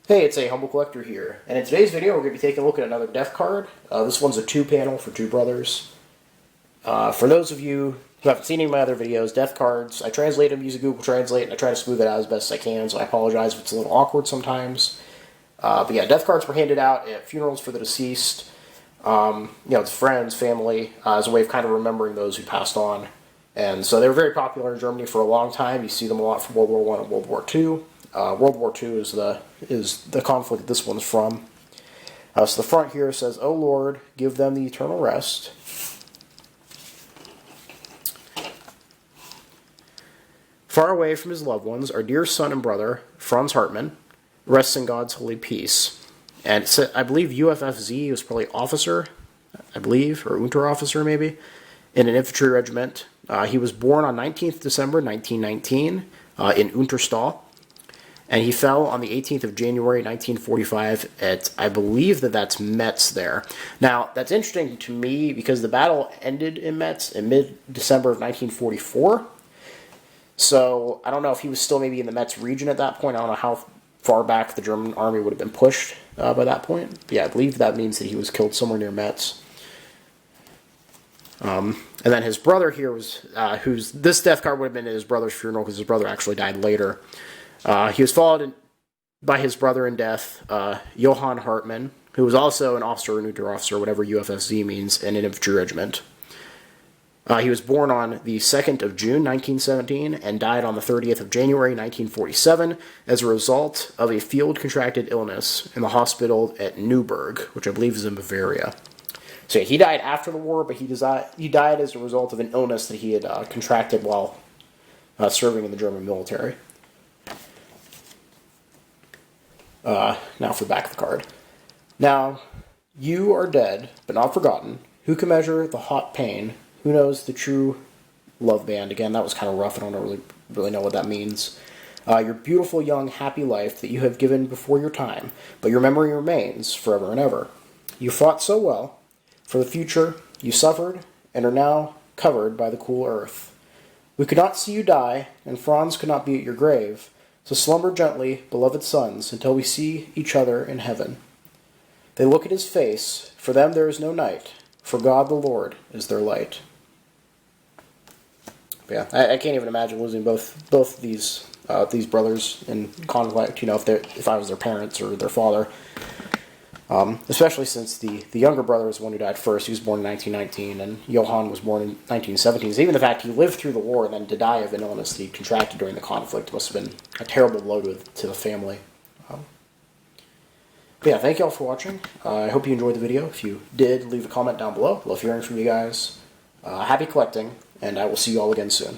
Hey, it's a Humble Collector here, and in today's video we're going to be taking a look at another death card. This one's a 2-panel for two brothers. For those of you who haven't seen any of my other videos, death cards, I translate them using Google Translate, and I try to smooth it out as best as I can, so I apologize if it's a little awkward sometimes. But yeah, death cards were handed out at funerals for the deceased, to friends, family, as a way of kind of remembering those who passed on. And so they were very popular in Germany for a long time. You see them a lot from World War I and World War II. World War II is the conflict this one's from. So the front here says, "O Lord, give them the eternal rest." Far away from his loved ones, our dear son and brother, Franz Hartmann, rests in God's holy peace. And it said, I believe UFFZ was probably officer, I believe, or Unterofficer maybe, in an infantry regiment. He was born on 19th December 1919 in Unterstall. And he fell on the 18th of January, 1945 at, I believe that's Metz there. Now, that's interesting to me because the battle ended in Metz in mid-December of 1944. So, I don't know if he was still maybe in the Metz region at that point. I don't know how far back the German army would have been pushed by that point. But yeah, I believe that means that he was killed somewhere near Metz. And then his brother here was, this death card would have been at his brother's funeral because his brother actually died later. He was followed by his brother in death, Johann Hartmann, who was also an officer or Unterofficer, whatever UFFZ means, in an infantry regiment. He was born on the 2nd of June, 1917, and died on the 30th of January, 1947, as a result of a field-contracted illness in the hospital at Neuburg, which I believe is in Bavaria. So yeah, he died after the war, but he died as a result of an illness that he had contracted while serving in the German military. Now for the back of the card. Now, you are dead, but not forgotten. Who can measure the hot pain? Who knows the true love band? Again, that was kind of rough. I don't really know what that means. Your beautiful, young, happy life that you have given before your time, but your memory remains forever and ever. You fought so well. For the future, you suffered, and are now covered by the cool earth. We could not see you die, and Franz could not be at your grave. So slumber gently, beloved sons, until we see each other in heaven. They look at his face, for them there is no night, for God the Lord is their light. But yeah, I can't even imagine losing both these brothers in conflict. If I was their parents or their father, especially since the younger brother is the one who died first. He was born in 1919, and Johann was born in 1917. So even the fact he lived through the war and then to die of an illness that he contracted during the conflict must have been a terrible blow to the family. But yeah, thank you all for watching. I hope you enjoyed the video. If you did, leave a comment down below. Love hearing from you guys. Happy collecting, and I will see you all again soon.